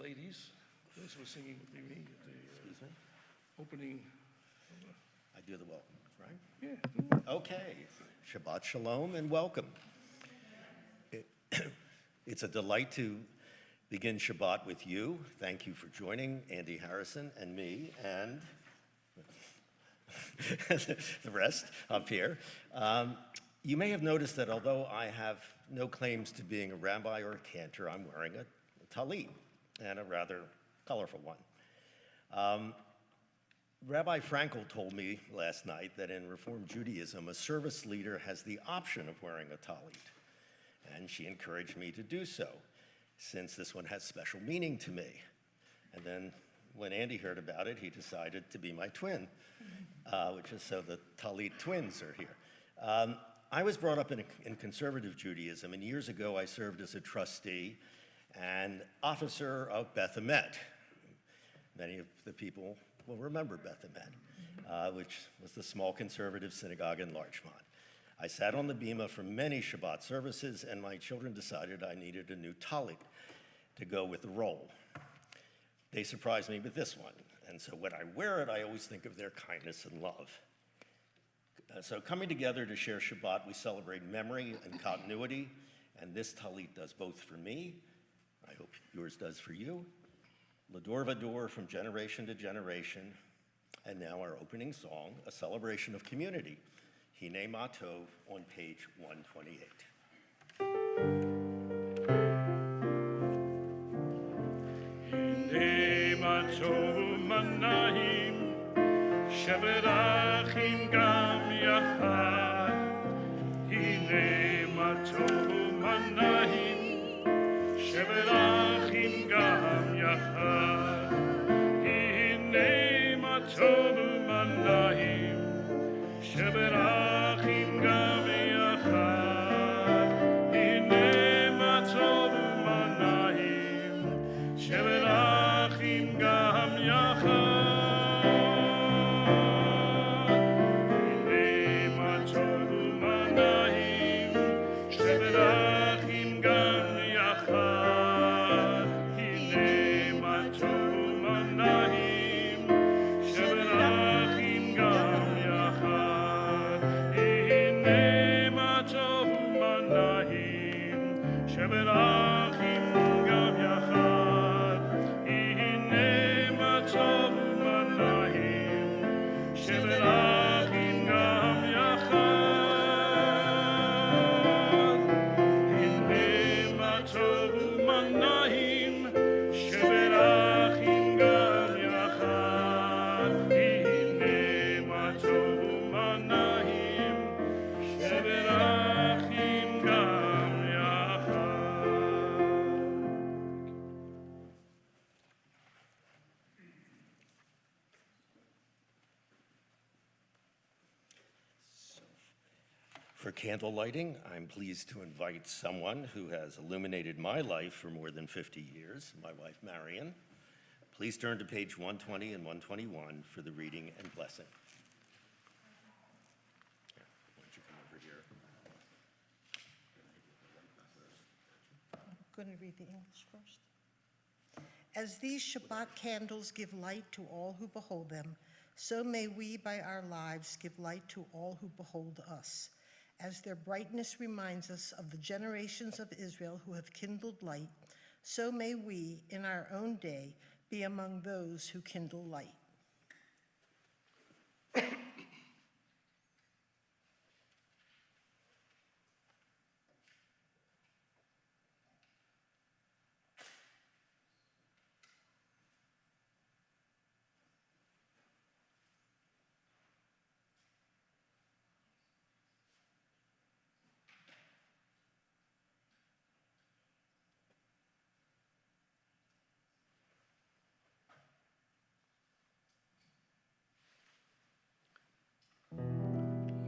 ladies. Those who were singing would be me at the Excuse me? opening. I do the welcome, right? Yeah. Okay. Shabbat Shalom and welcome. It's a delight to begin Shabbat with you. Thank you for joining Andy Harrison and me and the rest up here. You may have noticed that although I have no claims to being a rabbi or a cantor, I'm wearing a talit, and a rather colorful one. Rabbi Frankel told me last night that in Reform Judaism, a service leader has the option of wearing a talit, and she encouraged me to do so, since this one has special meaning to me. And then when Andy heard about it, he decided to be my twin, which is so the talit twins are here. I was brought up in conservative Judaism, and years ago I served as a trustee and officer of Beth Emet. Many of the people will remember Beth Emet, which was the small conservative synagogue in Larchmont. I sat on the bima for many Shabbat services, and my children decided I needed a new talit to go with the role. They surprised me with this one, and so when I wear it, I always think of their kindness and love. So coming together to share Shabbat, we celebrate memory and continuity, and this talit does both for me. I hope yours does for you. L'dor v'dor, from generation to generation. And now our opening song, a celebration of community, Hinei Ma Tov, on page 128. Hinei ma tov manahim, sheberachim gam yachad. Hinei ma tov manahim, sheberachim gam yachad. Hinei ma tov manahim, sheberachim gam yachad. Hinei ma tov manahim, sheberachim gam yachad. Hinei ma tov manahim, sheberachim gam yachad. Hinei ma tov manahim, sheberachim gam yachad. Hinei ma tov manahim, sheberachim gam yachad. Hinei ma tov manahim, sheberachim gam yachad. Hinei ma tov manahim, sheberachim gam yachad. Hinei ma tov manahim, sheberachim gam yachad. For candle lighting, I'm pleased to invite someone who has illuminated my life for more than 50 years, my wife, Marion. Please turn to page 120 and 121 for the reading and blessing. Here, why don't you come over here? I'm going to read the English first. As these Shabbat candles give light to all who behold them, so may we by our lives give light to all who behold us. As their brightness reminds us of the generations of Israel who have kindled light, so may we in our own day be among those who kindle light.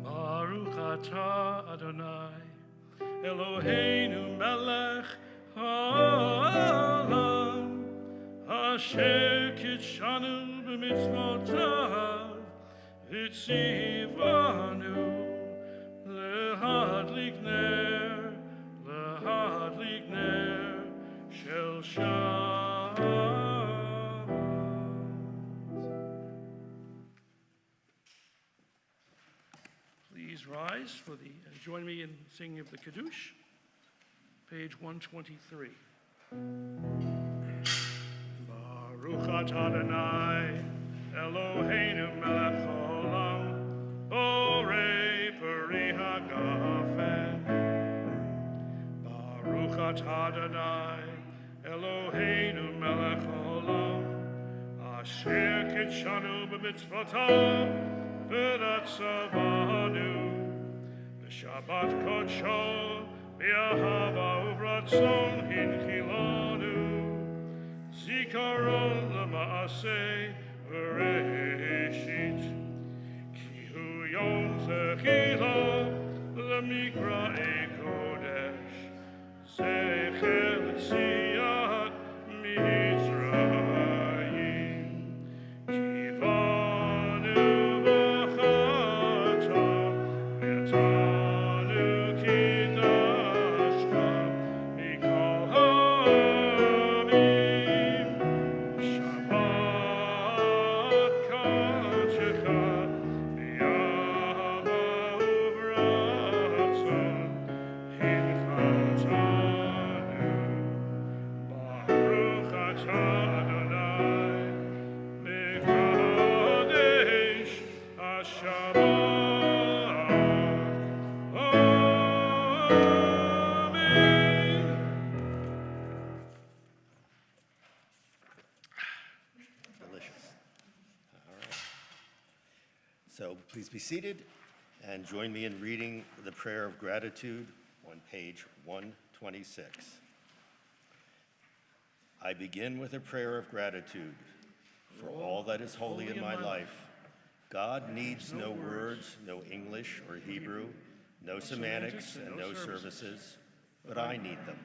Baruch atah Adonai, Eloheinu melech haolam, asher kitshanu b'mitzvotav, v'tzivanu lehadlik ner shel Shabbat. join me in singing of the Kiddush, page 123. Baruch atah Adonai, Eloheinu melech haolam, borei peri hagafen. Baruch atah Adonai, Eloheinu melech haolam, asher kitshanu b'mitzvotav v'ratzavanu, v'shabbat kodsho b'ahava uvratzon hinchilanu, zikaron l'maaseh v'reshit, ki hu yom techila l'mikra'e kodesh, zecher l'tziat Mitzrayim, kivanu v'chata v'tanu kidashka mikol ha'amim, Shabbat kodecha b'yahava uvratzon hinchaltanu. Baruch atah Adonai, mekadesh hashabat. Amen. Delicious. All right. So please be seated and join me in reading the prayer of gratitude on page 126. I begin with a prayer of gratitude for all that is holy in my life. God needs no words, no English or Hebrew, no semantics and no services, but I need them.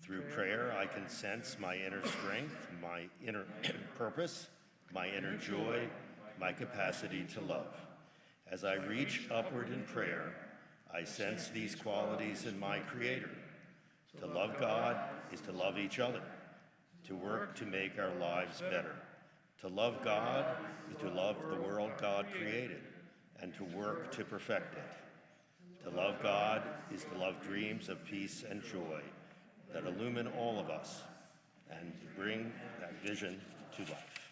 Through prayer, I can sense my inner strength, my inner purpose, my inner joy, my capacity to love. As I reach upward in prayer, I sense these qualities in my Creator. To love God is to love each other, to work to make our lives better. To love God is to love the world God created and to work to perfect it. To love God is to love dreams of peace and joy that illumine all of us and to bring that vision to life.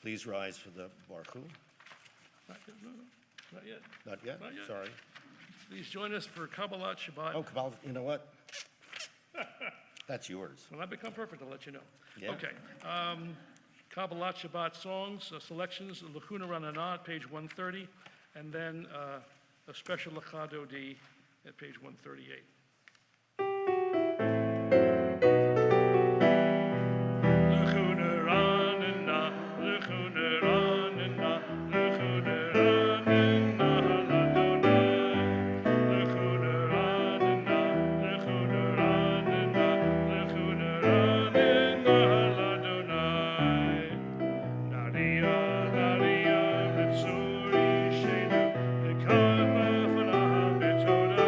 Please rise for the Baruch. Not yet, no, not yet. Not yet? Not yet. Sorry. Please join us for Kabbalat Shabbat. Oh, Kabbalah, you know what? That's yours. When I become perfect, I'll let you know. Yeah. Okay. Kabbalat Shabbat songs, selections, Lachuna Rananah, page 130, and then a special Lachado D at page 138. Lachuna Rananah, Lachuna Rananah, Lachuna Rananah, Ladonai. Lachuna Rananah, Lachuna Rananah, Lachuna Rananah, Ladonai. Nadia, Nadia, Mitsuri, Shenu, Nekama, Fanaha, Betoda.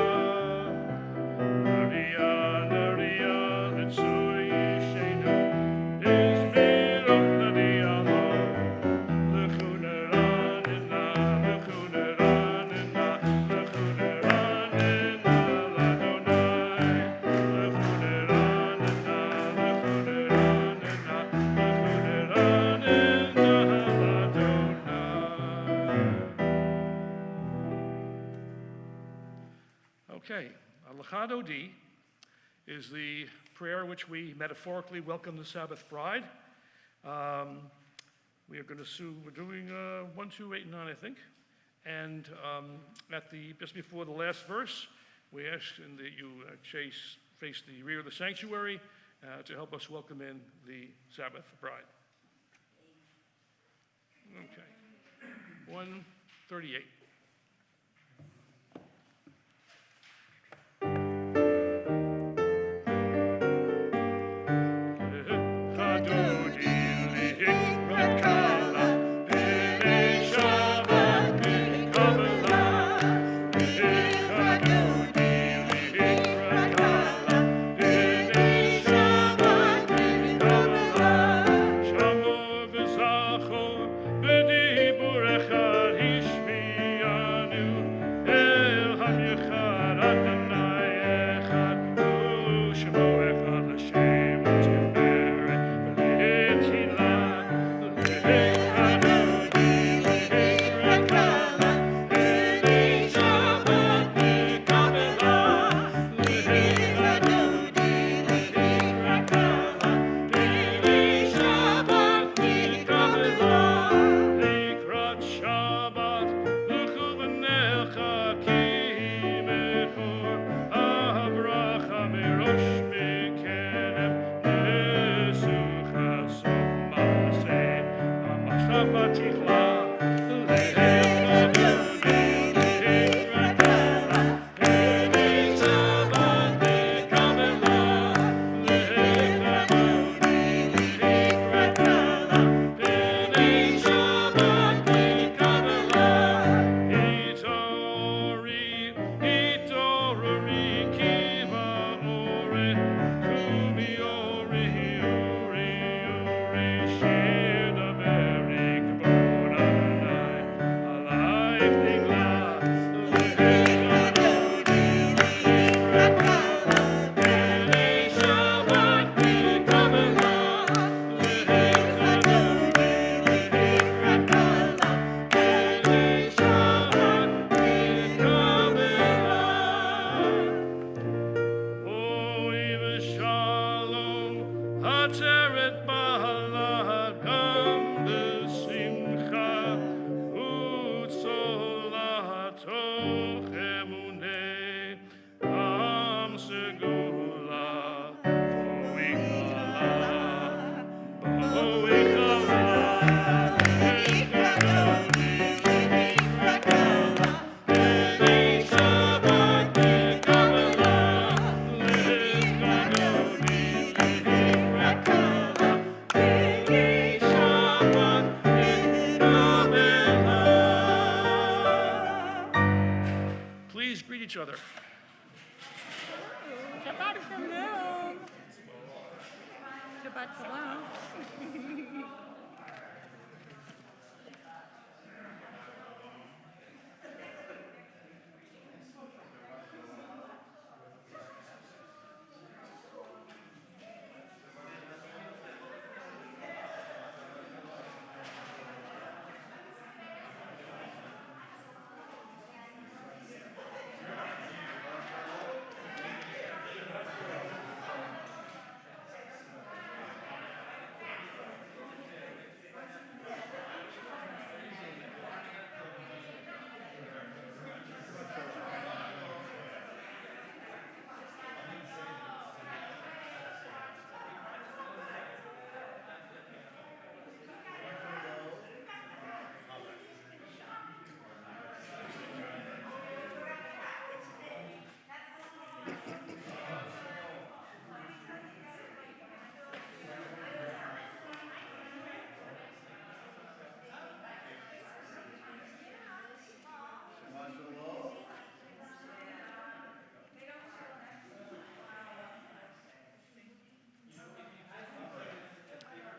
Nadia, Nadia, Mitsuri, Shenu, Ismiro, Nadia, Lo. Lachuna Rananah, Lachuna Rananah, Lachuna Rananah, Ladonai. Lachuna Rananah, Lachuna Rananah, Lachuna Rananah, Ladonai. Okay, Lachado D is the prayer which we metaphorically welcome the Sabbath bride. We are going to we're doing 1, 2, 8, 9, I think. And just before the last verse, we ask that you face the rear of the sanctuary to help us welcome in the Sabbath bride. Okay, 138. Shamo v'zacho b'dibur echad hishmi עצרת בעלה גם בשמחה וצולה תוך אמוני עם סגולה בואי Please greet each other. Shabbat shalom. Shabbat shalom.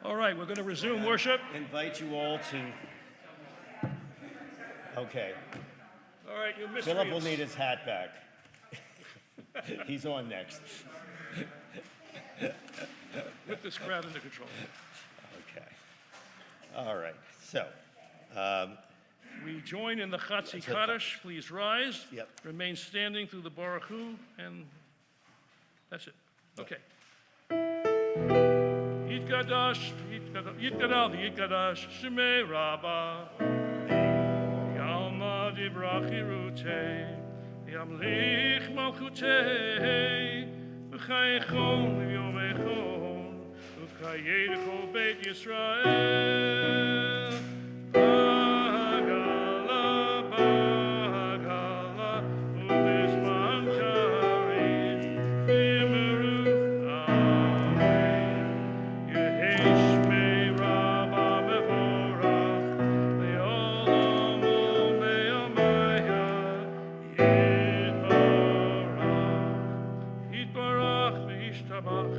All right, we're going to resume worship. Invite you all to, okay, All right, you missed Philip will need his hat back. He's on next. Put this crowd under control. Okay. All right, so, We join in the Chatzi Kaddish. Please rise. Yep. Remain standing through the Baruch Hu, and that's it. Okay. Yitkadash, Yitkadal, Yitkadash, Shemei Rabbah. Yalma Dibrachi Rute, Yamlich Malchutei, V'chayechon V'yomechon, V'chayedechol Beit Yisrael. Bagala, Bagala, Ubizman Karim, V'yimeru, Amen. Yeheshmei Rabbah Mevorach, Le'olam U'me'amaya, Yitbarach, Yitbarach v'yishtabach,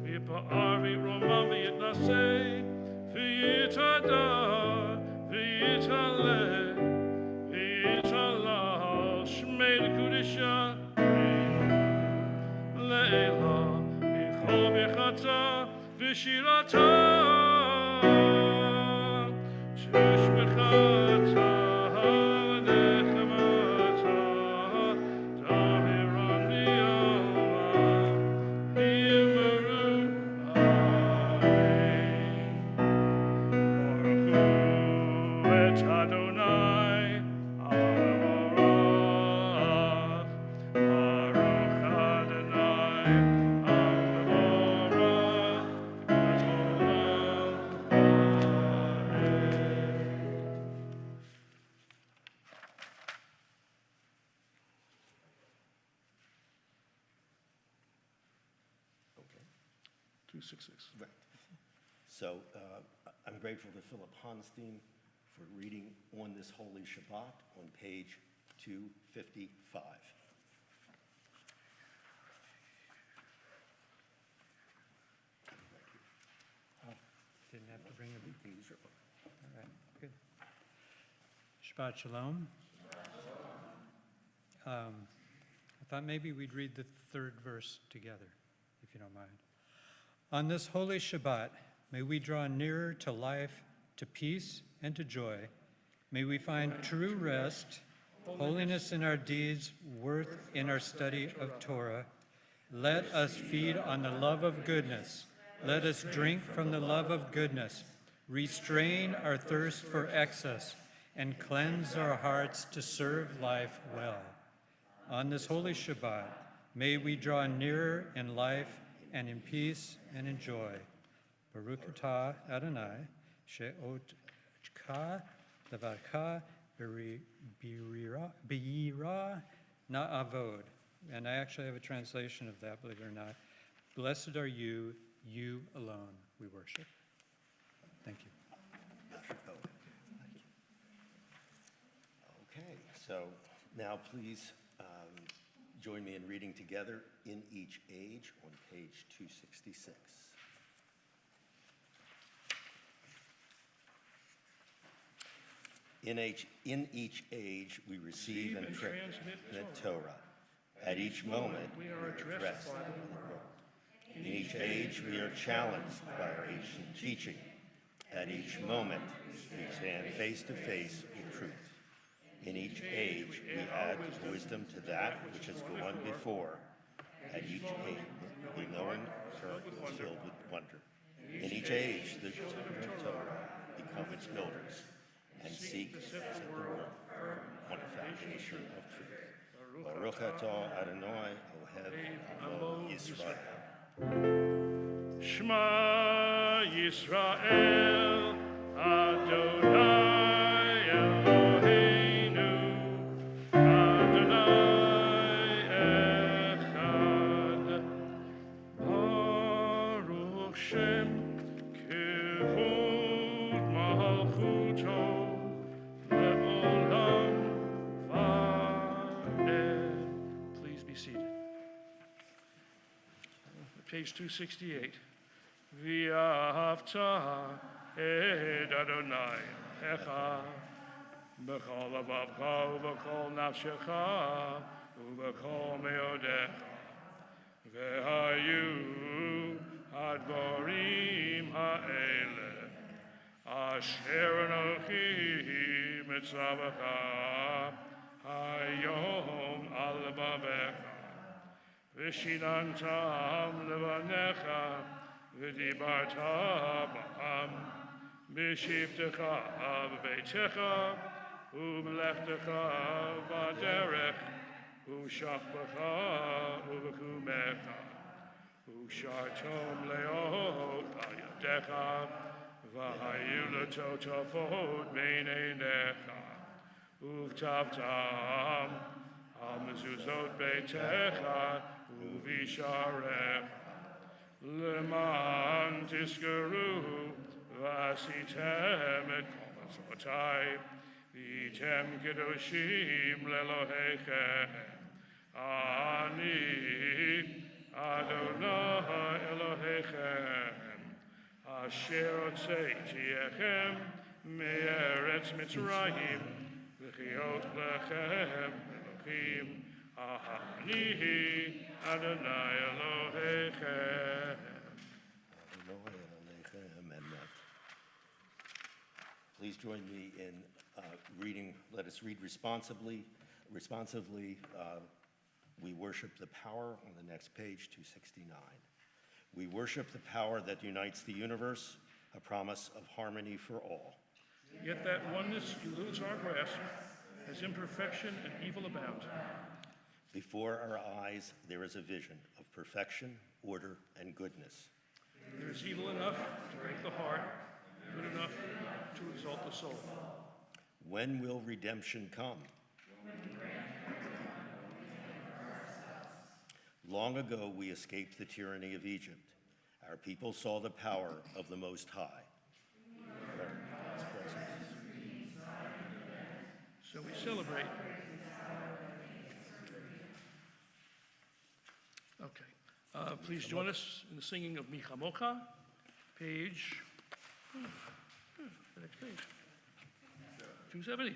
v'yipa'ar v'yiromam v'yitnaseh, v'yitadar, v'yitaleh, v'yitalal, Shmei l'Kudisha, Le'ela, B'chol b'chata, v'shirata, Tushmechata, v'nechemata, Daviran v'yalma, v'yimeru, Amen. Baruch hu et Adonai, Al-Mevorach. Baruch Adonai, Al-Mevorach. Amen. 266. right. So I'm grateful to Philip Honstein for reading on this Holy Shabbat on page 255. Didn't have to bring a book. All right, good. Shabbat shalom. I thought maybe we'd read the third verse together, if you don't mind. On this holy Shabbat, may we draw nearer to life, to peace, and to joy. May we find true rest, holiness in our deeds, worth in our study of Torah. Let us feed on the love of goodness Let us drink from the love of goodness, restrain our thirst for excess, and cleanse our hearts to serve life well. On this holy Shabbat, may we draw nearer in life and in peace and in joy. Baruch atah Adonai, she'otka levarcha b'yira na'avod. And I actually have a translation of that, believe it or not. Blessed are you, you alone we worship. Thank you. Okay, so now please join me in reading together In Each Age on page 266. In each age we receive and transmit the Torah. At each moment we are addressed by the Lord. In each age we are challenged by our ancient teaching. At each moment we stand face to face with truth. In each age we add wisdom to that which has gone before. At each age we knowing earth is filled with wonder. In each age the children of Torah become its builders and seek to set the world on a foundation of truth. Baruch atah Adonai Ohev Amo Yisrael. Shema Yisrael, Adonai Eloheinu, Adonai Echad. Baruch Shem Kivod Malchuto Le'olam Va'ed. Please be seated. Page 268. V'ahavta et Adonai Echa b'chol lavavcha u'b'chol nafshecha u'b'chol meodecha v'hayu advarim ha'ele asher anochi mitzavacha hayom al babecha v'shinantam levanecha v'dibarta b'am b'shivtecha v'beitecha u'mlechtecha v'derech u'shachbecha u'v'kumecha u'shartom leot al yadecha v'hayu l'totafot bein einecha u'v'tavtam al mezuzot beitecha u'visharecha Leman tiskeru v'asitem et kol mitzvotai v'yitem kedoshim lelohechem ani Adonai Elohechem asher hotzeiti echem me'eretz Mitzrayim v'chiot lechem Elohim ani Adonai Elohechem. Please join me in reading. Let us read responsively. We worship the power on the next page, 269. We worship the power that unites the universe, a promise of harmony for all. Yet that oneness eludes our grasp, as imperfection and evil abound. Before our eyes, there is a vision of perfection, order, and goodness. There is evil enough to break the heart, good enough to exalt the soul. When will redemption come? Long ago, we escaped the tyranny of Egypt. Our people saw the power of the Most High. So we celebrate. Okay. Please join us in the singing of Mi Chamocha, page, the next page, 270.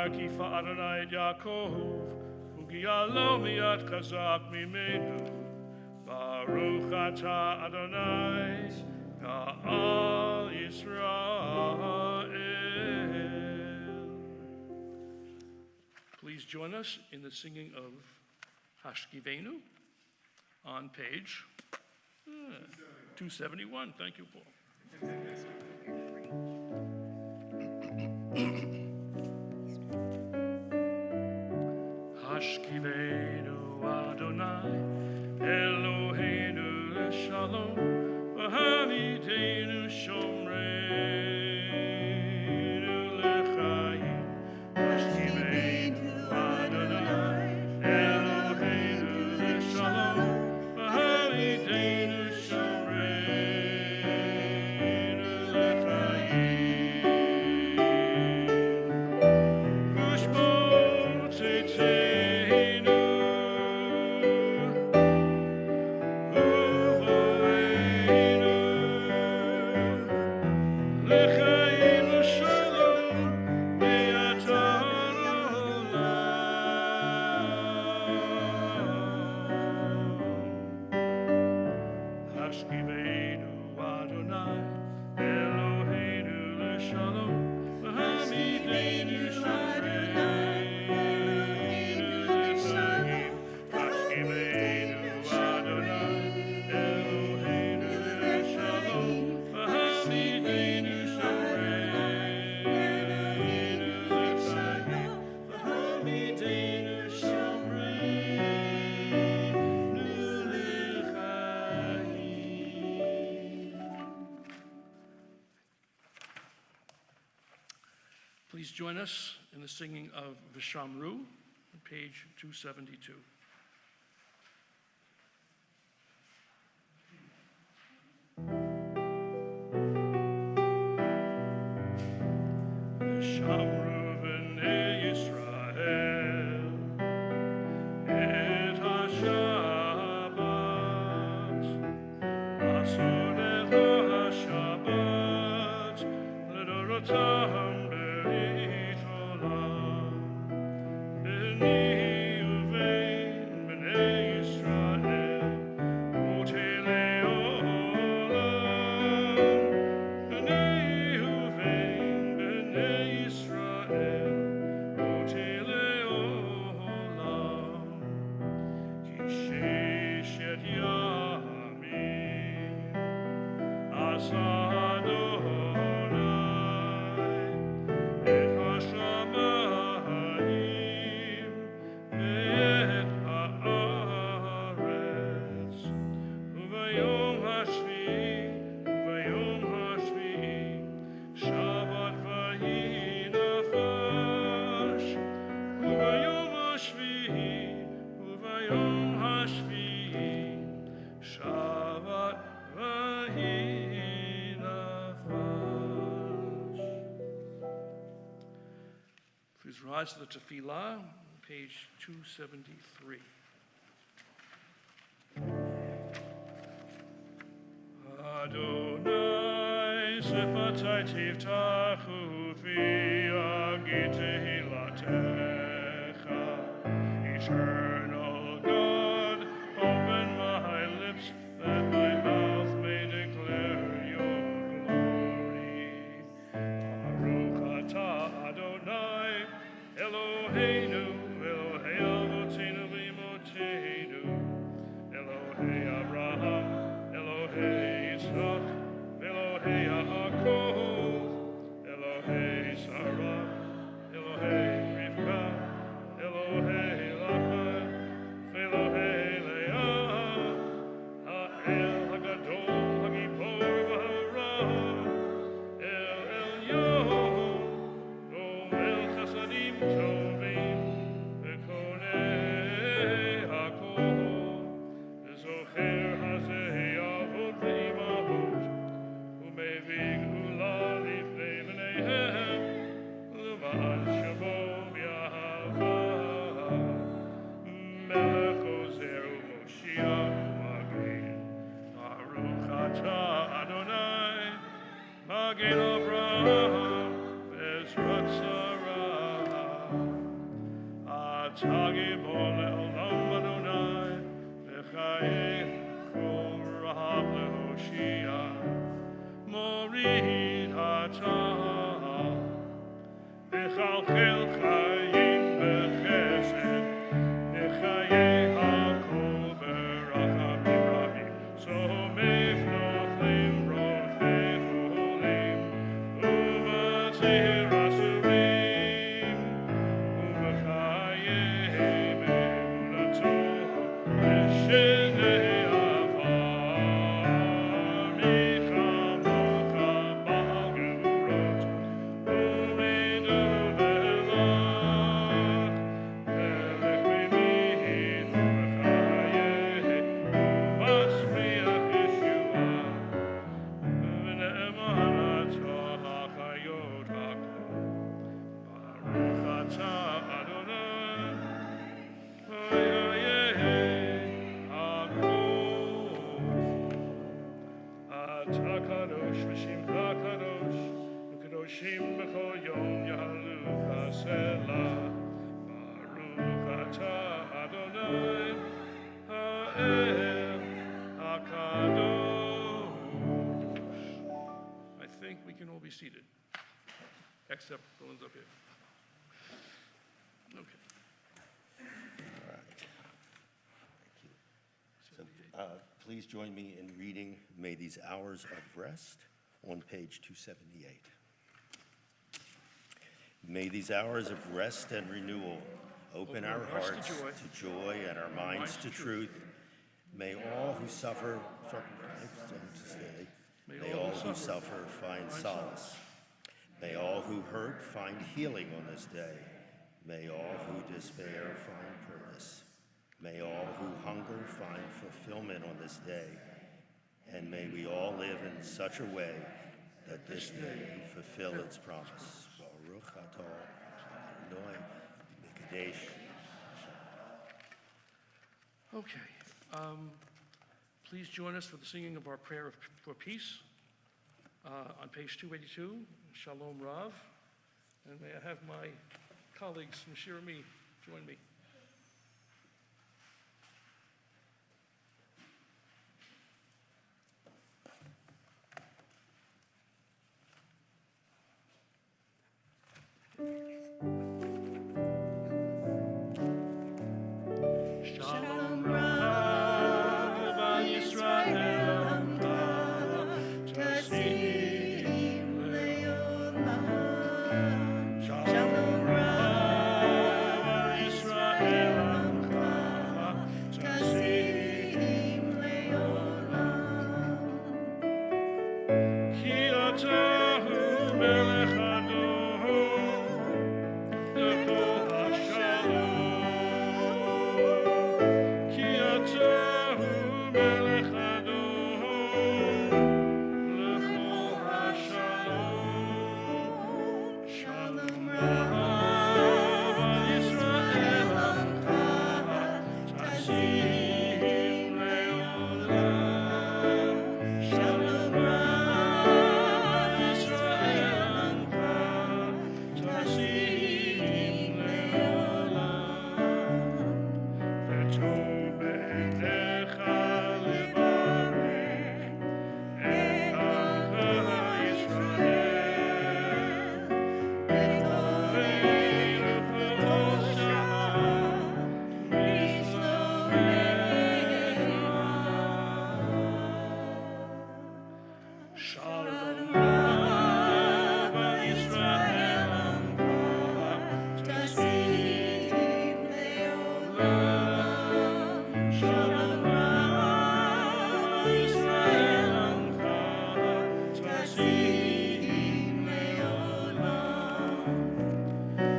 Kifa Adonai et Yaakov, Ugialo miyad chazak mimenu, Baruch atah Adonai, Ga'al Yisrael. Please join us in the singing of Hashkivenu on page 271. Thank you, Paul. Hashkivenu Adonai, Eloheinu Shalom, V'hamidenu Shomreinu L'chaim. Hashkivenu Adonai, Eloheinu Shalom, V'hamidenu Shomreinu L'chaim. Ushmo Tzetzenu, Uvoenu, L'chaim Shalom, Be'atar Olam. Hashkivenu Adonai, Eloheinu L'shalom, V'hamidenu Shomreinu L'chaim. Hashkivenu Adonai, Eloheinu L'shalom, V'hamidenu Shomreinu L'chaim. V'hamidenu Shomreinu L'chaim. Please join us in the singing of Vishamru, on page 272. Vishamru b'nei Yisrael, et ha-Shabbat, asur et ha-Shabbat, l'dorotam be'it olam. B'ni uvein b'nei Yisrael, otele olam. B'ni uvein b'nei Yisrael, otele olam. Ki sheshet yamim asa Adonai et hashamayim et haaretz. Uvayom hashvi'i Shabbat vayi nafash. Uvayom hashvi'i Shabbat vayi nafash. Please rise to the tefillah, page 273. Adonai sefatai tivtachu fi agi tehilatecha. Eternal God, open my lips that my mouth may declare your glory. Baruch atah Adonai, Eloheinu, Elohei Avotenu v'Imotenu, Elohei Abraham, Elohei Yitzhak, Elohei Yaakov, Elohei Sarah, Elohei Rivka, Elohei Laban, Elohei Leah, Ha'el Hagadol, Hagibor v'Hara, El Elyon, Gomel Chasadim Tovim, V'konei Hakol, Zocher Hazeh Yavot v'Imahot, U'mevig Ula Lifnei V'neihem, L'ma'an Shabo B'Yahava, Melech Ozer U'Moshiach U'Magen, Baruch atah Adonai, Magen Avraham, Bezrat Sarah. מחלחל חיים בחסד, בחיי הכל ברחמים רבים, סומך נופלים רודפי חולים, ובצעיר אסורים, ובחייהם אמונתו בשני עבר, מחמוך בעל גבורות, ומנו ולך, מלך ממיתו בחיי, ומשביח ישועה, ונאמנתו לחיות הכל. ברוך אתה אדוני, אתה קדוש ושמך קדוש, וקדושים בכל יום יהללוך סלה. ברוך אתה אדוני, האל הקדוש. I think we can all be seated, except the ones up here. Okay. So, please join me in reading May These Hours of Rest on page 278. May these hours of rest and renewal open our hearts to joy and our minds to truth. May all who suffer find solace. May all who hurt find healing on this day. May all who despair find purpose. May all who hunger find fulfillment on this day. And may we all live in such a way that this day fulfill its promise. Baruch atah Adonai Mikadesh. Okay. Please join us for the singing of our prayer for peace on page 282, Shalom Rav. And may I have my colleagues from Shirami join me. Shalom Rav al Yisrael Amcha, Tasim Leolam. Shalom Rav al Yisrael Amcha, Tasim Leolam. Ki atahu melech adon, lekol hashalom. Ki atahu melech adon, lekol hashalom. Shalom Rav al Yisrael Amcha, Tasim Leolam. Shalom Rav al Yisrael Amcha, Tasim Leolam. וטוב בעיניך לברך את עמך ישראל, בטובנו כל שעה, בשלומנו. שלום רב על ישראל עמך, תשים לעולם. שלום רב על ישראל עמך, תשים לעולם.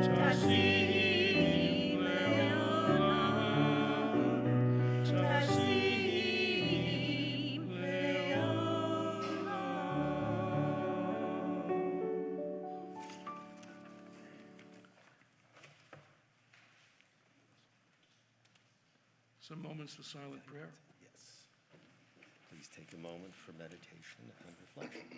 תשים לעולם. תשים לעולם. Some moments of silent prayer. Yes. Please take a moment for meditation and reflection.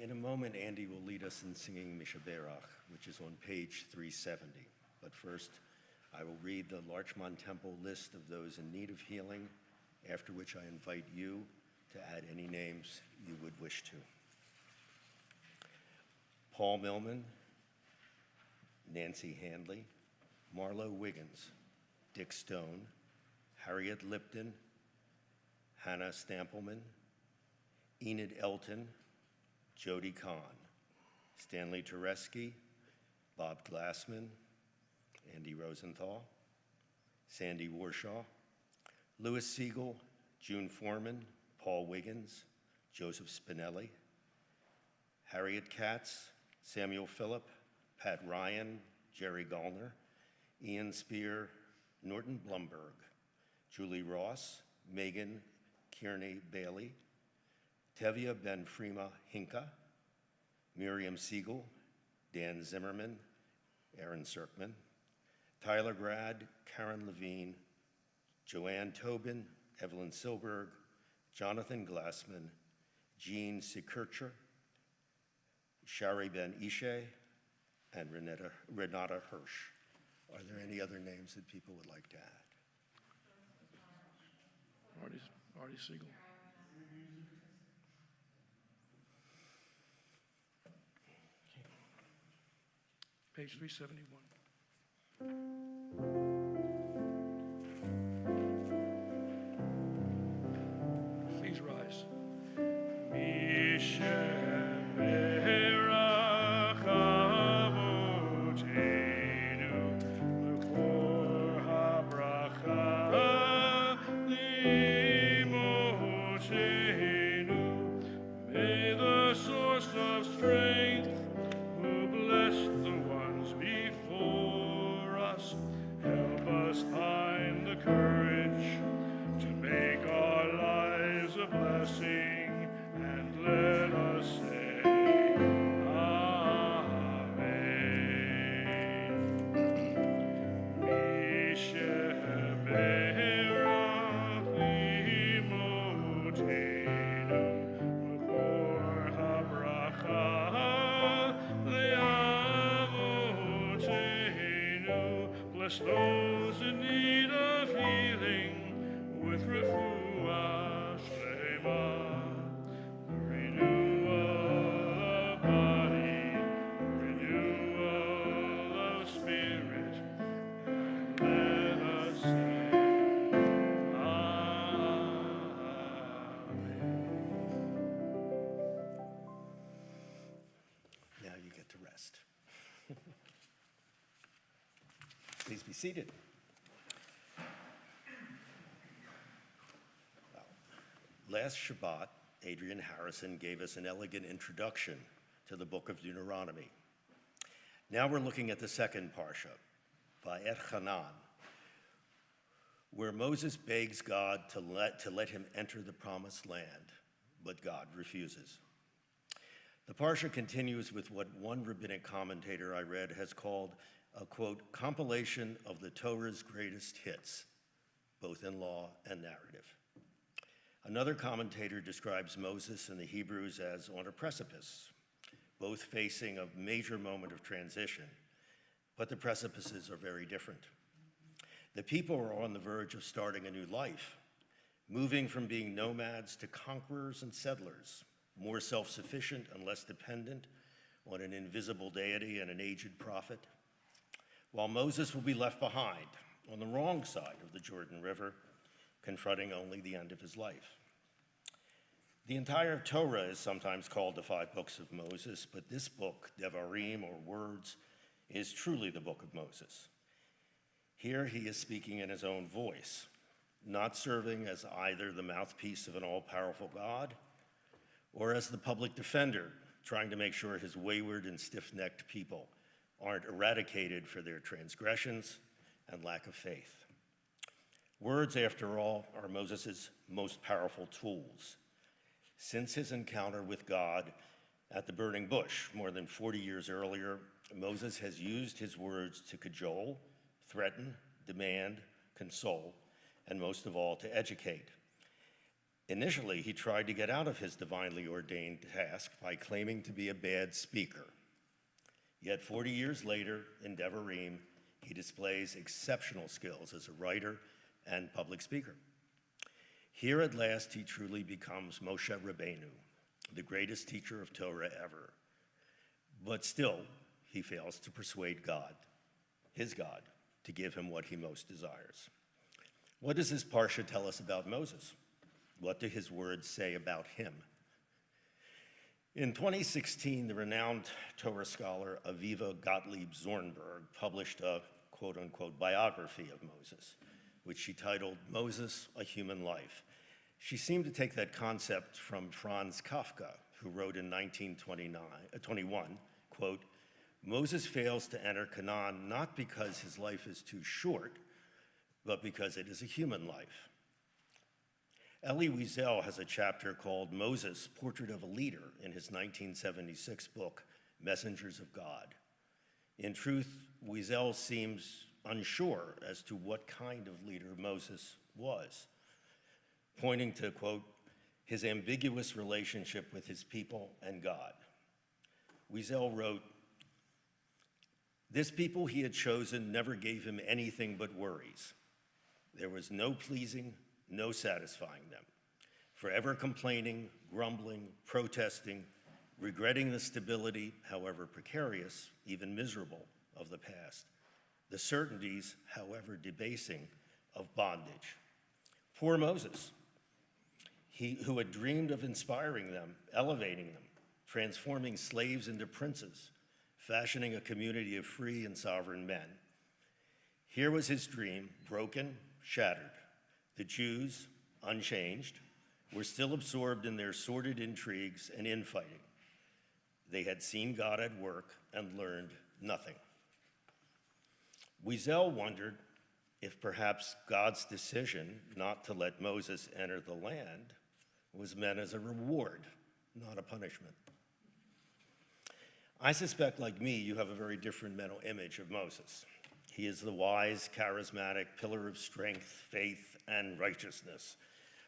In a moment, Andy will lead us in singing Mishaberach, which is on page 370. But first, I will read the Larchmont Temple list of those in need of healing, after which I invite you to add any names you would wish to. Paul Millman, Nancy Handley, Marlo Wiggins, Dick Stone, Harriet Lipton, Hannah Stampleman, Enid Elton, Jody Kahn, Stanley Tereski, Bob Glassman, Andy Rosenthal, Sandy Warshaw, Louis Siegel, June Foreman, Paul Wiggins, Joseph Spinelli, Harriet Katz, Samuel Phillip, Pat Ryan, Jerry Gallner, Ian Spear, Norton Blumberg, Julie Ross, Megan Kearney Bailey, Tevia Ben-Frima Hinka, Miriam Siegel, Dan Zimmerman, Aaron Serkman, Tyler Grad, Karen Levine, Joanne Tobin, Evelyn Silberg, Jonathan Glassman, Jean Sikircher, Shari Ben Ishe, and Renata Hirsch. Are there any other names that people would like to add? Artie Siegel. Page 371. Please rise. May the source of strength who blessed the ones before us help us find the courage to make our lives a blessing, and let us say Bless the Please be seated. Last Shabbat, Adrian Harrison gave us an elegant introduction to the book of Deuteronomy. Now we're looking at the second parsha, Va'et Hanan, where Moses begs God to let him enter the promised land, but God refuses. The parsha continues with what one rabbinic commentator I read has called a, quote, compilation of the Torah's greatest hits, both in law and narrative. Another commentator describes Moses and the Hebrews as on a precipice, both facing a major moment of transition, but the precipices are very different. The people are on the verge of starting a new life, moving from being nomads to conquerors and settlers, more self-sufficient and less dependent on an invisible deity and an aged prophet, while Moses will be left behind on the wrong side of the Jordan River, confronting only the end of his life. The entire Torah is sometimes called the 5 books of Moses, but this book, Devarim, or Words, is truly the book of Moses. Here he is speaking in his own voice, not serving as either the mouthpiece of an all-powerful God or as the public defender, trying to make sure his wayward and stiff-necked people aren't eradicated for their transgressions and lack of faith. Words, after all, are Moses' most powerful tools. Since his encounter with God at the burning bush more than 40 years earlier, Moses has used his words to cajole, threaten, demand, console, and most of all, to educate. Initially, he tried to get out of his divinely ordained task by claiming to be a bad speaker. Yet 40 years later, in Devarim, he displays exceptional skills as a writer and public speaker. Here at last, he truly becomes Moshe Rabbeinu, the greatest teacher of Torah ever. But still, he fails to persuade God, his God, to give him what he most desires. What does this parsha tell us about Moses? What do his words say about him? In 2016, the renowned Torah scholar Aviva Gottlieb Zornberg published a quote-unquote biography of Moses, which she titled Moses, A Human Life. She seemed to take that concept from Franz Kafka, who wrote in 1921, quote, Moses fails to enter Canaan not because his life is too short, but because it is a human life. Elie Wiesel has a chapter called Moses, Portrait of a Leader in his 1976 book, Messengers of God. In truth, Wiesel seems unsure as to what kind of leader Moses was, pointing to, quote, his ambiguous relationship with his people and God. Wiesel wrote, this people he had chosen never gave him anything but worries. There was no pleasing, no satisfying them. Forever complaining, grumbling, protesting, regretting the stability, however precarious, even miserable, of the past. The certainties, however debasing, of bondage. Poor Moses, he who had dreamed of inspiring them, elevating them, transforming slaves into princes, fashioning a community of free and sovereign men. Here was his dream, broken, shattered. The Jews, unchanged, were still absorbed in their sordid intrigues and infighting. They had seen God at work and learned nothing. Wiesel wondered if perhaps God's decision not to let Moses enter the land was meant as a reward, not a punishment. I suspect, like me, you have a very different mental image of Moses. He is the wise, charismatic pillar of strength, faith, and righteousness,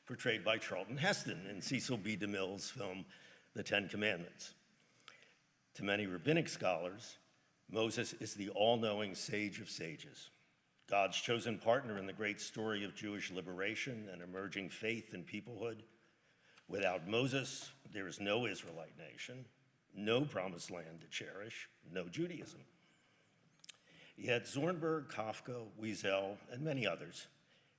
portrayed by Charlton Heston in Cecil B. DeMille's film, The Ten Commandments. To many rabbinic scholars, Moses is the all-knowing sage of sages, God's chosen partner in the great story of Jewish liberation and emerging faith and peoplehood. Without Moses, there is no Israelite nation, no promised land to cherish, no Judaism. Yet Zornberg, Kafka, Wiesel, and many others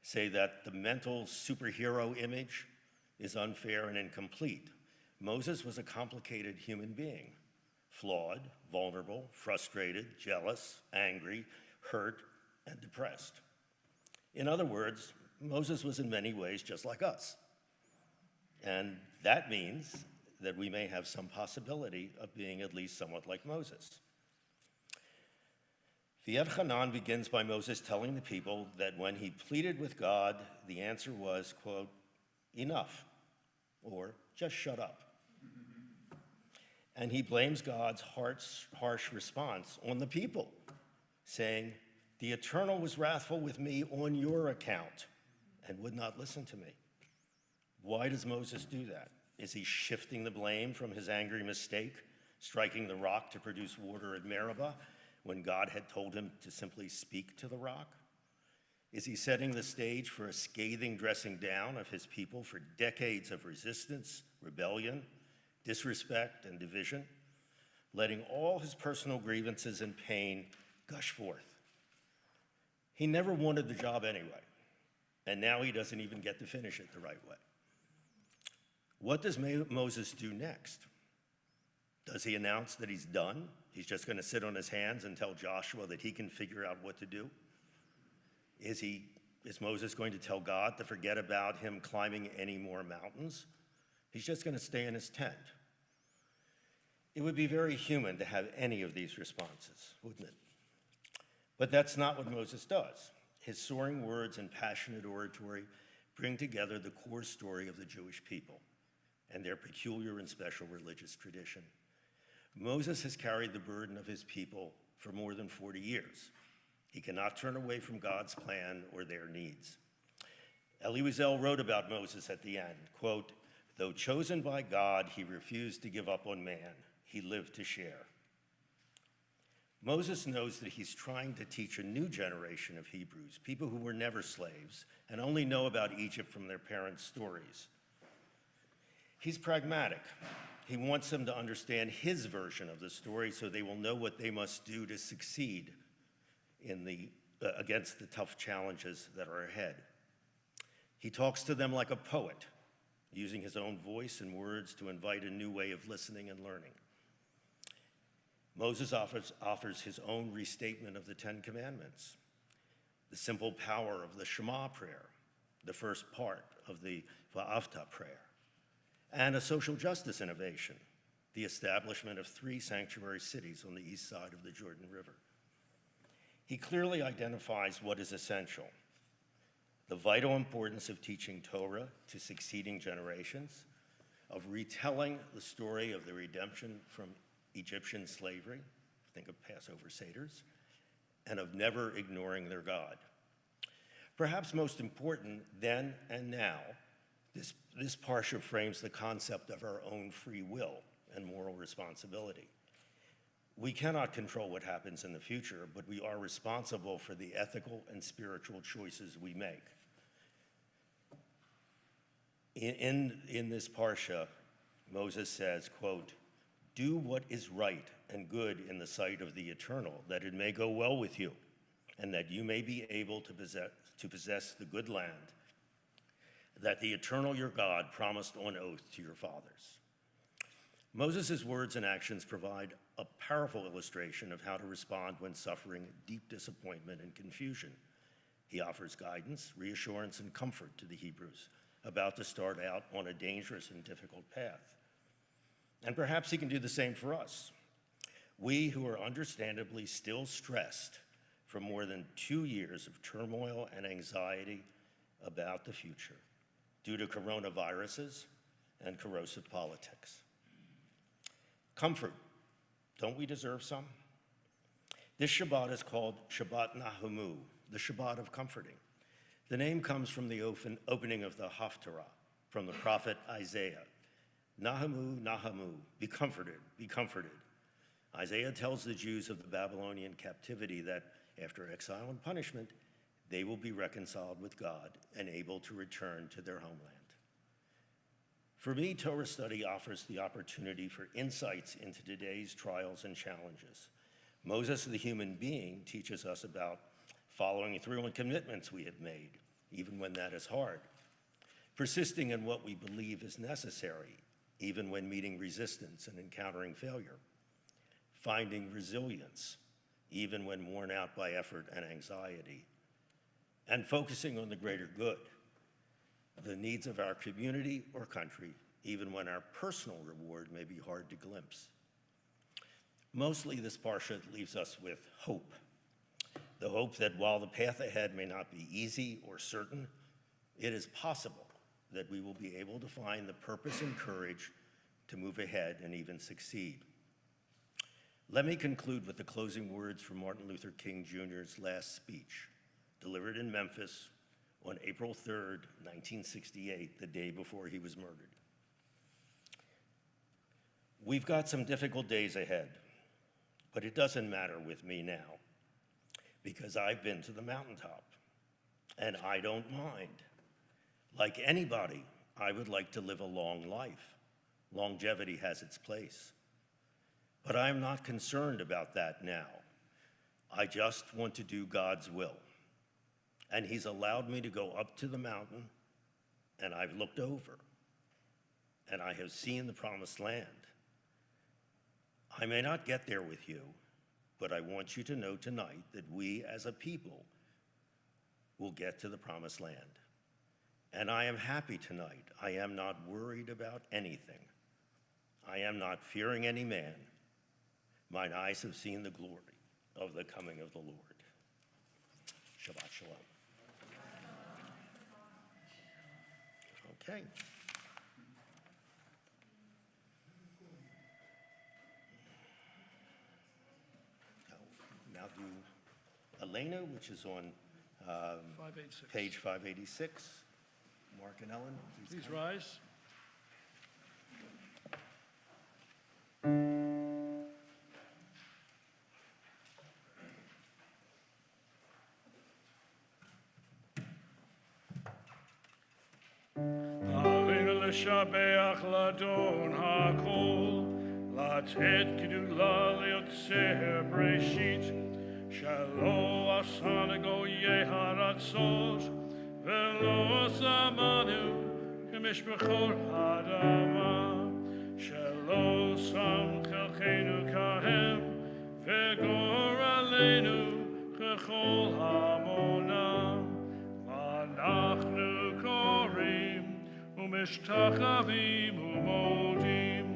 say that the mental superhero image is unfair and incomplete. Moses was a complicated human being, flawed, vulnerable, frustrated, jealous, angry, hurt, and depressed. In other words, Moses was in many ways just like us. And that means that we may have some possibility of being at least somewhat like Moses. V'et Hanan begins by Moses telling the people that when he pleaded with God, the answer was, quote, enough, or just shut up. And he blames God's harsh response on the people, saying, the Eternal was wrathful with me on your account and would not listen to me. Why does Moses do that? Is he shifting the blame from his angry mistake, striking the rock to produce water at Meribah, when God had told him to simply speak to the rock? Is he setting the stage for a scathing dressing down of his people for decades of resistance, rebellion, disrespect, and division, letting all his personal grievances and pain gush forth? He never wanted the job anyway, and now he doesn't even get to finish it the right way. What does Moses do next? Does he announce that he's done? He's just going to sit on his hands and tell Joshua that he can figure out what to do? Is Moses going to tell God to forget about him climbing any more mountains? He's just going to stay in his tent. It would be very human to have any of these responses, wouldn't it? But that's not what Moses does. His soaring words and passionate oratory bring together the core story of the Jewish people and their peculiar and special religious tradition. Moses has carried the burden of his people for more than 40 years. He cannot turn away from God's plan or their needs. Elie Wiesel wrote about Moses at the end, quote, though chosen by God, he refused to give up on man. He lived to share. Moses knows that he's trying to teach a new generation of Hebrews, people who were never slaves and only know about Egypt from their parents' stories. He's pragmatic. He wants them to understand his version of the story so they will know what they must do to succeed against the tough challenges that are ahead. He talks to them like a poet, using his own voice and words to invite a new way of listening and learning. Moses offers his own restatement of the Ten Commandments, the simple power of the Shema prayer, the first part of the Va'avta prayer, and a social justice innovation, the establishment of 3 sanctuary cities on the east side of the Jordan River. He clearly identifies what is essential: the vital importance of teaching Torah to succeeding generations, of retelling the story of the redemption from Egyptian slavery, think of Passover Seders, and of never ignoring their God. Perhaps most important then and now, this parsha frames the concept of our own free will and moral responsibility. We cannot control what happens in the future, but we are responsible for the ethical and spiritual choices we make. In this parsha, Moses says, quote, do what is right and good in the sight of the Eternal, that it may go well with you, and that you may be able to possess the good land that the Eternal your God promised on oath to your fathers. Moses' words and actions provide a powerful illustration of how to respond when suffering deep disappointment and confusion. He offers guidance, reassurance, and comfort to the Hebrews about to start out on a dangerous and difficult path. And perhaps he can do the same for us. We who are understandably still stressed from more than 2 years of turmoil and anxiety about the future due to coronaviruses and corrosive politics. Comfort, don't we deserve some? This Shabbat is called Shabbat Nahamu, the Shabbat of comforting. The name comes from the opening of the Haftarah, from the prophet Isaiah. Nahamu, Nahamu, be comforted, be comforted. Isaiah tells the Jews of the Babylonian captivity that after exile and punishment, they will be reconciled with God and able to return to their homeland. For me, Torah study offers the opportunity for insights into today's trials and challenges. Moses, the human being, teaches us about following through on commitments we have made, even when that is hard. Persisting in what we believe is necessary, even when meeting resistance and encountering failure. Finding resilience, even when worn out by effort and anxiety, and focusing on the greater good, the needs of our community or country, even when our personal reward may be hard to glimpse. Mostly, this parsha leaves us with hope. The hope that while the path ahead may not be easy or certain, it is possible that we will be able to find the purpose and courage to move ahead and even succeed. Let me conclude with the closing words from Martin Luther King Jr.'s last speech, delivered in Memphis on April 3rd, 1968, the day before he was murdered. We've got some difficult days ahead, but it doesn't matter with me now, because I've been to the mountaintop, and I don't mind. Like anybody, I would like to live a long life. Longevity has its place. But I'm not concerned about that now. I just want to do God's will. And he's allowed me to go up to the mountain, and I've looked over, and I have seen the promised land. I may not get there with you, but I want you to know tonight that we as a people will get to the promised land. And I am happy tonight. I am not worried about anything. I am not fearing any man. Mine eyes have seen the glory of the coming of the Lord. Shabbat shalom. Okay. Now do Elena, which is on 586. page 586. Mark and Ellen, Please rise. Alinu l'shabeach ladon hakol, latet gidula liotzer breshit, shalo asanago yeharatzot, velo samanu kemishbechor hadama, shalo sam chelchenu kahem, vegor aleinu kechol hamonam, anachnu korim, ומשתחווים ומודים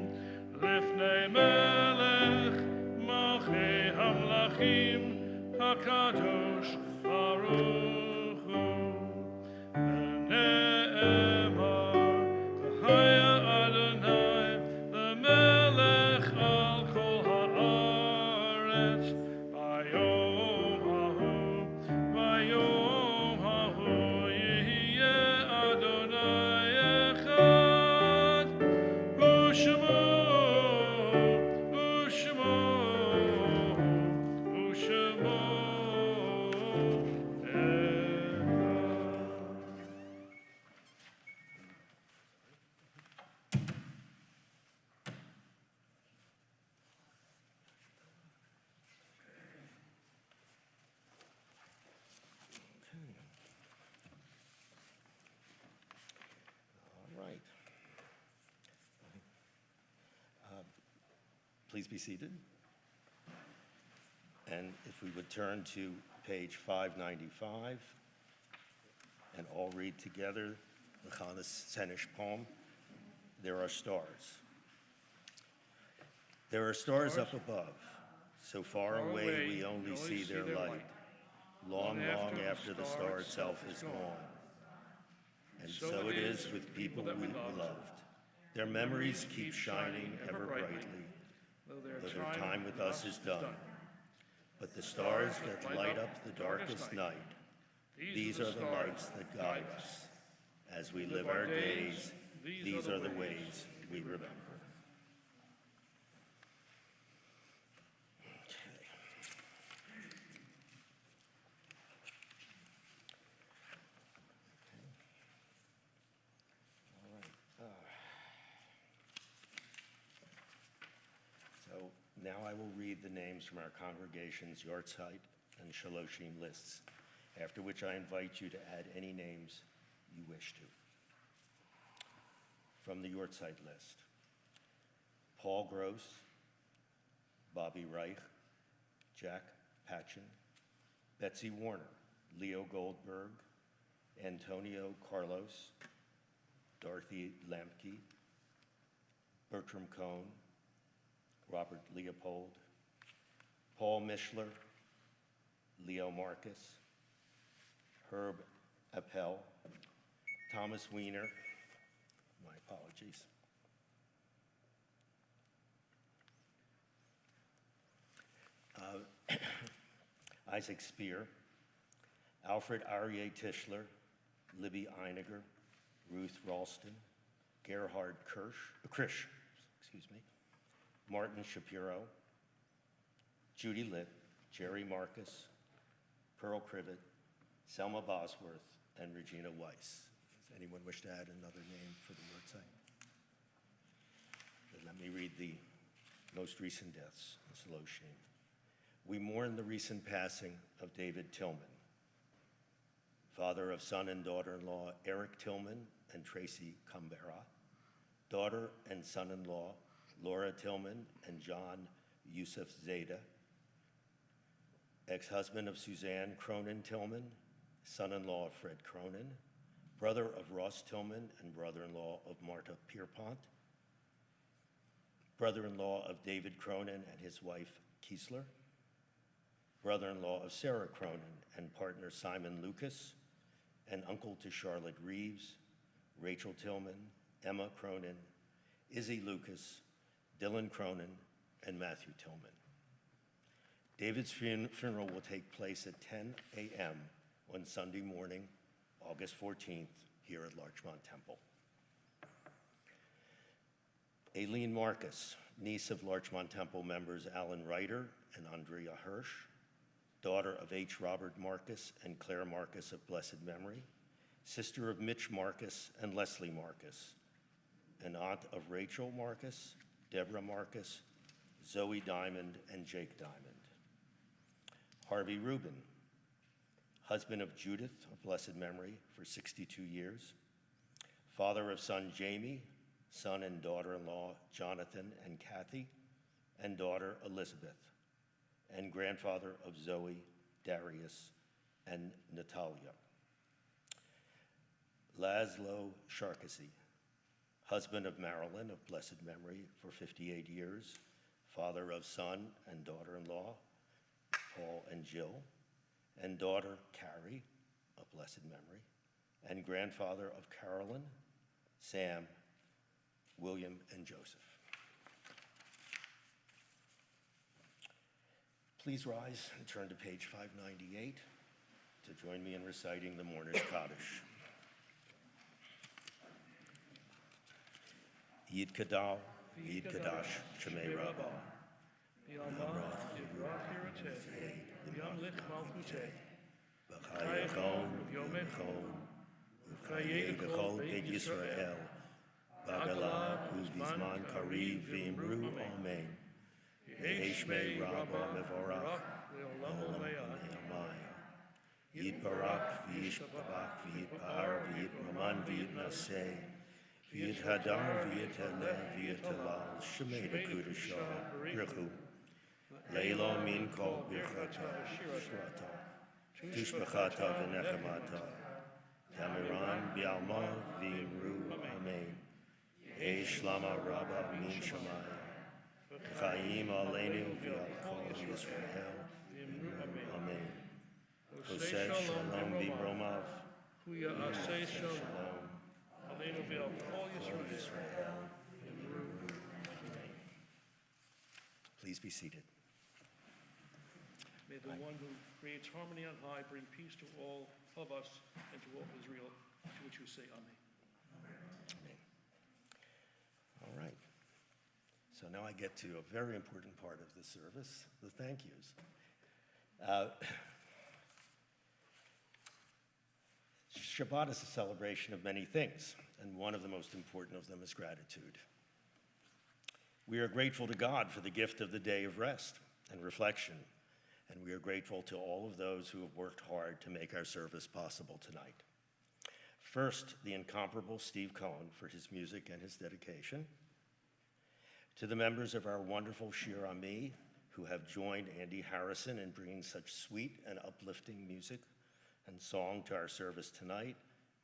לפני מלך מלכי המלכים הקדוש ברוך הוא. ונאמר והיה אדוני למלך על כל הארץ ביום ההוא יהיה אדוני All right. Please be seated. And if we would turn to page 595 and all read together the Chanas Senish poem, There Are Stars. There are stars up above, so far away we only see their light, long, long after the star itself is gone. And so it is with people we loved. Their memories keep shining ever brightly, though their time with us is done. But the stars that light up the darkest night, these are the lights that guide us. As we live our days, these are the ways we remember. So now I will read the names from our congregation's Yortzeit and Shaloshim lists, after which I invite you to add any names you wish to. From the Yortzeit list, Paul Gross, Bobby Reich, Jack Patchen, Betsy Warner, Leo Goldberg, Antonio Carlos, Dorothy Lampke, Bertram Cohn, Robert Leopold, Paul Mishler, Leo Marcus, Herb Appel, Thomas Weiner, my apologies, Isaac Spear, Alfred Aryeh Tischler, Libby Einiger, Ruth Ralston, Gerhard Krisch, Martin Shapiro, Judy Litt, Jerry Marcus, Pearl Crivet, Selma Bosworth, and Regina Weiss. Does anyone wish to add another name for the yahrzeit? Let me read the most recent deaths in slow shame. We mourn the recent passing of David Tillman, father of son and daughter-in-law Eric Tillman and Tracy Cumbera, daughter and son-in-law Laura Tillman and John Yusuf Zeta, ex-husband of Suzanne Cronin Tillman, son-in-law of Fred Cronin, brother of Ross Tillman and brother-in-law of Marta Pierpont, brother-in-law of David Cronin and his wife Kiesler, brother-in-law of Sarah Cronin and partner Simon Lucas, and uncle to Charlotte Reeves, Rachel Tillman, Emma Cronin, Izzy Lucas, Dylan Cronin, and Matthew Tillman. David's funeral will take place at 10 a.m. on Sunday morning, August 14th, here at Larchmont Temple. Aileen Marcus, niece of Larchmont Temple members Alan Reiter and Andrea Hirsch, daughter of H. Robert Marcus and Claire Marcus of blessed memory, sister of Mitch Marcus and Leslie Marcus, an aunt of Rachel Marcus, Deborah Marcus, Zoe Diamond, and Jake Diamond. Harvey Rubin, husband of Judith of blessed memory for 62 years, father of son Jamie, son and daughter-in-law Jonathan and Kathy, and daughter Elizabeth, and grandfather of Zoe, Darius, and Natalia. Laszlo Sharkisy, husband of Marilyn of blessed memory for 58 years, father of son and daughter-in-law Paul and Jill, and daughter Carrie of blessed memory, and grandfather of Carolyn, Sam, William, and Joseph. Please rise and turn to page 598 to join me in reciting the Mourner's Kaddish. Yid Kadal, Yid Kadash, Shemei Rabbah, Yamrath, Yibrach Yirateh, Yamlich Malchuteh, V'chayachon, V'chon, V'chayei D'chol Beit Yisrael, B'agalah, U'vizman Kariv, V'imru, Amen. Yeishmei Rabbah Mevorach, Olam Me'amaya. Yitbarak, V'yishtabach, V'yitpar, V'yitmaman, V'yitnaseh, V'yithadar, V'yithaleh, V'yithalal, Shemei D'kudashah, Birchu. Leila min kol birchata, shrata, tushbachata v'nechemata, tamiran bi'alma v'imru, amen. Eish lama rabba min shamaya, v'chaim aleinu v'al kol Yisrael, v'imru, amen. Hoseh shalom b'mromav, Huya Aseh Shalom, Aleinu V'al Kol Yisrael. Please be seated. May the one who creates harmony on high bring peace to all of us and to all Israel, to which you say amen. Amen. All right. So now I get to a very important part of the service, the thank yous. Shabbat is a celebration of many things, and one of the most important of them is gratitude. We are grateful to God for the gift of the day of rest and reflection, and we are grateful to all of those who have worked hard to make our service possible tonight. First, the incomparable Steve Cohen for his music and his dedication. To the members of our wonderful Shir Ami, who have joined Andy Harrison in bringing such sweet and uplifting music and song to our service tonight: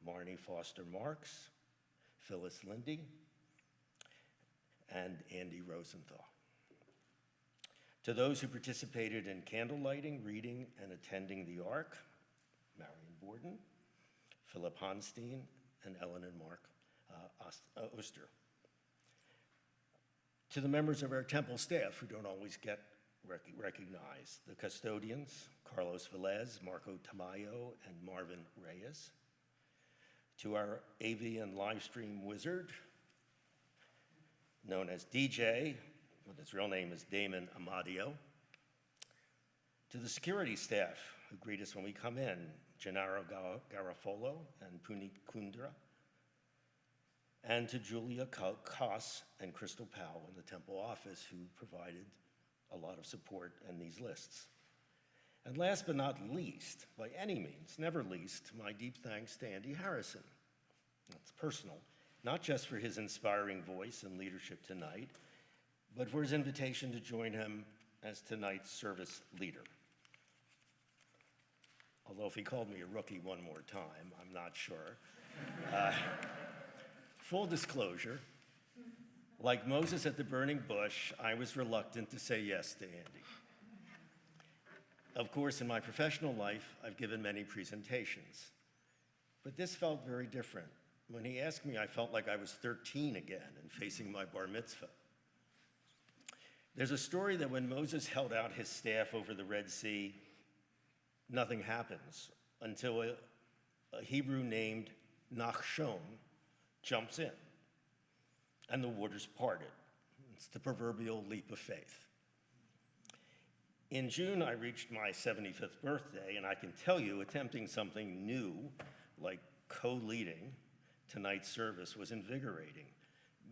Marnie Foster Marks, Phyllis Lindy, and Andy Rosenthal. To those who participated in candle lighting, reading, and attending the Ark: Marion Borden, Philip Honstein, and Ellen and Mark Oster. To the members of our temple staff who don't always get recognized: the custodians, Carlos Velez, Marco Tamayo, and Marvin Reyes. To our AV and live stream wizard, known as DJ, but his real name is Damon Amadio. To the security staff who greet us when we come in: Gennaro Garofolo and Puneet Kundra. And to Julia Koss and Crystal Powell in the temple office, who provided a lot of support in these lists. And last but not least, by any means, never least, my deep thanks to Andy Harrison. That's personal, not just for his inspiring voice and leadership tonight, but for his invitation to join him as tonight's service leader. Although if he called me a rookie one more time, I'm not sure. Full disclosure, like Moses at the burning bush, I was reluctant to say yes to Andy. Of course, in my professional life, I've given many presentations, but this felt very different. When he asked me, I felt like I was 13 again and facing my bar mitzvah. There's a story that when Moses held out his staff over the Red Sea, nothing happens until a Hebrew named Nachshon jumps in, and the waters parted. It's the proverbial leap of faith. In June, I reached my 75th birthday, and I can tell you, attempting something new, like co-leading tonight's service, was invigorating.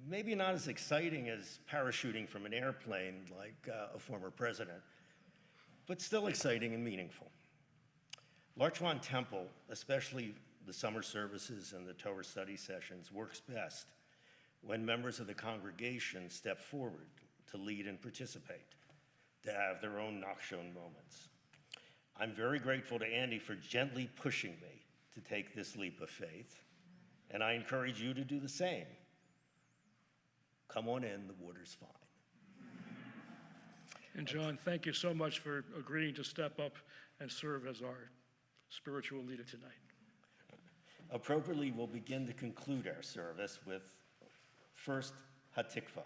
Maybe not as exciting as parachuting from an airplane like a former president, but still exciting and meaningful. Larchmont Temple, especially the summer services and the Torah study sessions, works best when members of the congregation step forward to lead and participate, to have their own Nachshon moments. I'm very grateful to Andy for gently pushing me to take this leap of faith, and I encourage you to do the same. Come on in, the water's fine. And John, thank you so much for agreeing to step up and serve as our spiritual leader tonight. Appropriately, we'll begin to conclude our service with first Hatikvah,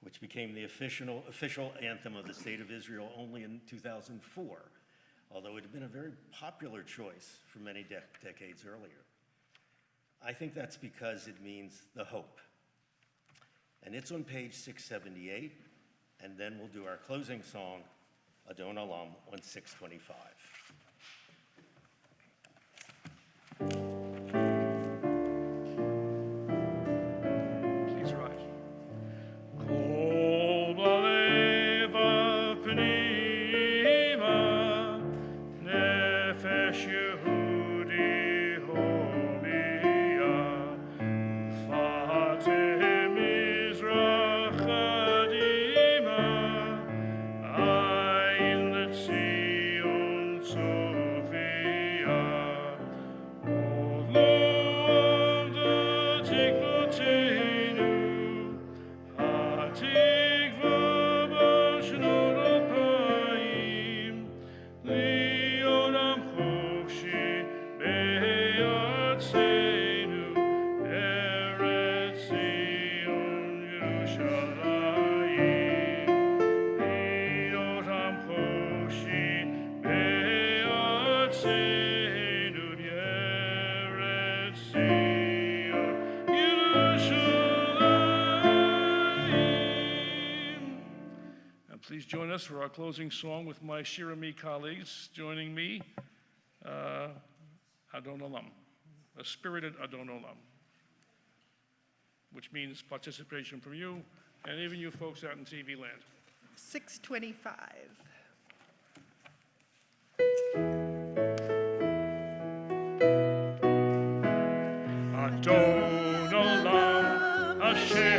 which became the official anthem of the State of Israel only in 2004, although it had been a very popular choice for many decades earlier. I think that's because it means the hope. And it's on page 678, and then we'll do our closing song, Adon Olam, on 625. Please rise. Kol b'leva pnima, nefesh Yehudi homiya, fateh mizrach kadima, ayin l'tzion tzofia. Please join us for our closing song with my Shirami colleagues joining me, Adon Olam, a spirited Adon Olam, which means participation from you and even you folks out in TV land. 625. Adon Olam, Hashem.